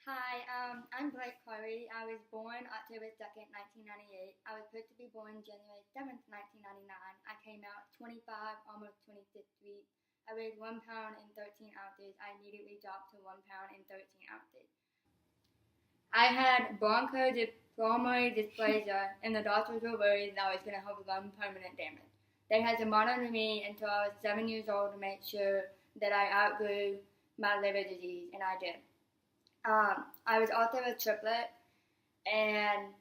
Hi, I'm Blake Chloe. I was born October 2nd, 1998. I was supposed to be born January 7th, 1999. I came out 25, almost 26 weeks. I weighed 1 pound and 13 ounces. I immediately dropped to 1 pound and 13 ounces. I had bronchopulmonary dysplasia, and the doctors were worried that I was going to have lung permanent damage. They had to monitor me until I was 7 years old to make sure that I outgrew my liver disease, and I did. I was also a triplet, and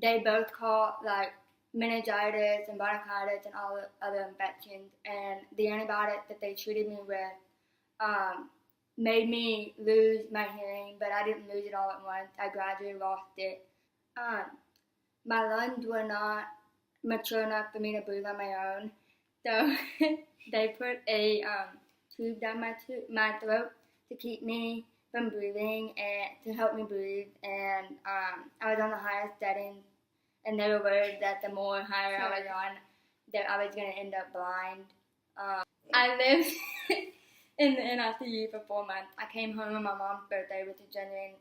they both caught like meningitis and bronchitis and all the other infections. And the antibiotics that they treated me with um, made me lose my hearing, but I didn't lose it all at once. I gradually lost it. Um, my lungs were not mature enough for me to breathe on my own, so they put a tube down my throat to keep me from breathing and to help me breathe. And I was on the highest setting, and they were worried that the more higher I was on, that I was going to end up blind. I lived in the NICU for 4 months. I came home on my mom's birthday, which is January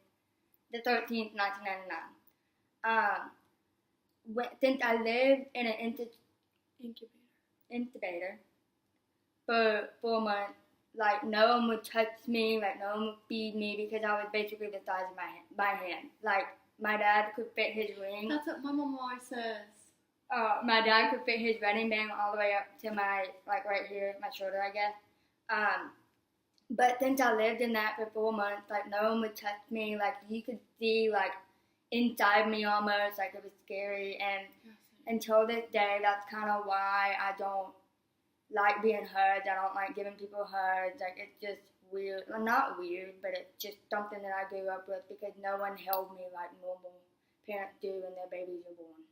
the 13th, 1999. Since I lived in an incubator for 4 months, like no one would touch me, like no one would feed me because I was basically the size of my hand. Like my dad could fit his ring. That's what my mom always says. My dad could fit his wedding band all the way up to my right here, my shoulder, I guess. But since I lived in that for 4 months, like no one would touch me. Like you could see like inside me almost, like it was scary. And until this day, that's kind of why I don't like being hugged. I don't like giving people hugs. Like it's just weird. Well, not weird, but it's just something that I grew up with because no one held me like normal parents do when their babies are born.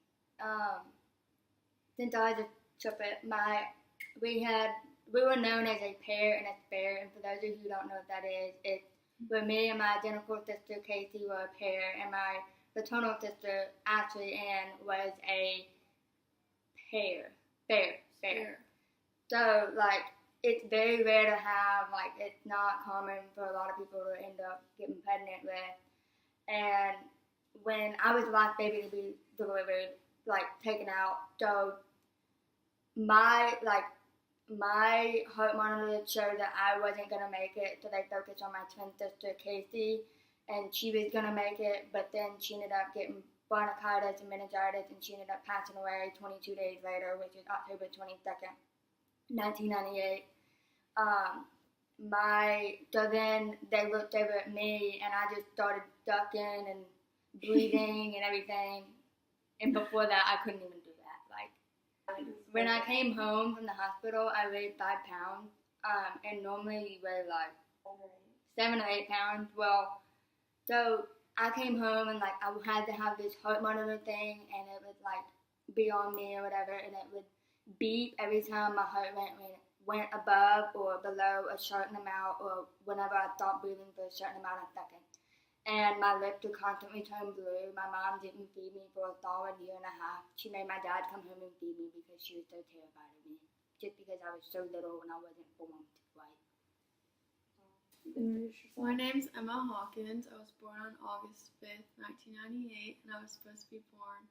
Since I was a triplet, we were known as a pair and a spare. And for those of you who don't know what that is, it's where me and my identical sister Casey were a pair, and my fraternal sister Ashley Ann was a pair. So, like, it's very rare to have, like, it's not common for a lot of people to end up getting pregnant with. And when I was the last baby to be delivered, like, taken out, so my heart monitor showed that I wasn't going to make it, so they focused on my twin sister, Casey, and she was going to make it, but then she ended up getting bronchitis and meningitis, and she ended up passing away 22 days later, which is October 22nd. 1998. So then they looked over at me, and I just started ducking and breathing and everything. And before that, I couldn't even do that. Like when I came home from the hospital, I weighed 5 pounds, and normally you weigh like 7 or 8 pounds. Well, so I came home and like I had to have this heart monitor thing, and it would like be on me or whatever, and it would beep every time my heart went above or below a certain amount, or whenever I stopped breathing for a certain amount of seconds. And my lips would constantly turn blue. My mom didn't feed me for a solid year and a half. She made my dad come home and feed me because she was so terrified of me, just because I was so little and I wasn't formed right. My name's Emma Hawkins. I was born on August 5th, 1998, and I was supposed to be born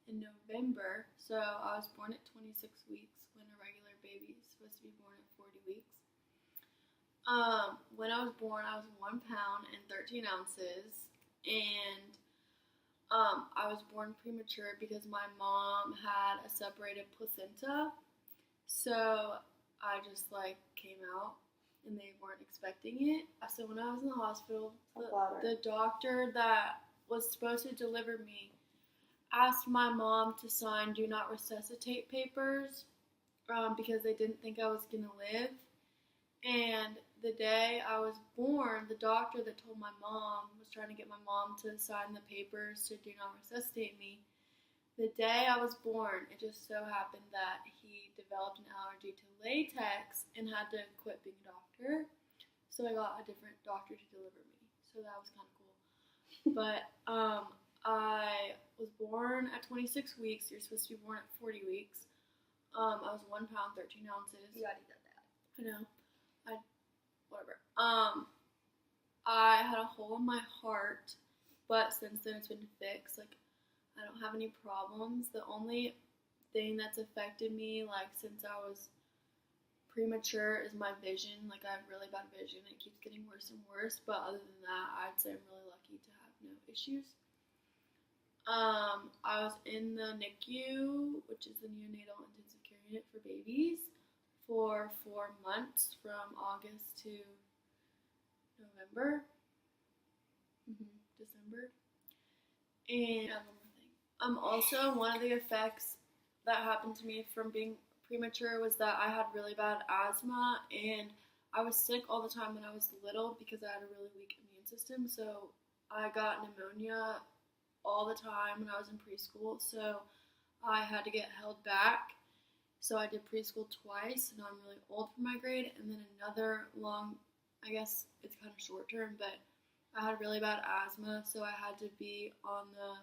in November. So I was born at 26 weeks when a regular baby is supposed to be born at 40 weeks. When I was born, I was 1 pound and 13 ounces, and I was born premature because my mom had a separated placenta. So I just like came out, and they weren't expecting it. So when I was in the hospital, the doctor that was supposed to deliver me asked my mom to sign do not resuscitate papers because they didn't think I was going to live. And the day I was born, the doctor that told my mom was trying to get my mom to sign the papers to do not resuscitate me. The day I was born, it just so happened that he developed an allergy to latex and had to quit being a doctor. So I got a different doctor to deliver me. So that was kind of cool. But I was born at 26 weeks. You're supposed to be born at 40 weeks. I was 1 pound, 13 ounces. You already did that. I know. Whatever. I had a hole in my heart, but since then it's been fixed. Like, I don't have any problems. The only thing that's affected me, like, since I was premature is my vision. Like, I have really bad vision. It keeps getting worse and worse. But other than that, I'd say I'm really lucky to have no issues. I was in the NICU, which is the neonatal intensive care unit for babies, for 4 months from August to November, December. And one more thing. Also, one of the effects that happened to me from being premature was that I had really bad asthma, and I was sick all the time when I was little because I had a really weak immune system. So I got pneumonia all the time when I was in preschool, so I had to get held back. So I did preschool twice, and I'm really old for my grade, and then another long, I guess it's kind of short term, but I had really bad asthma, so I had to be on the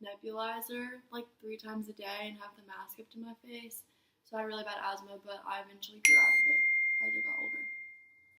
nebulizer like 3 times a day and have the mask up to my face. So I had really bad asthma, but I eventually grew out of it as I got older.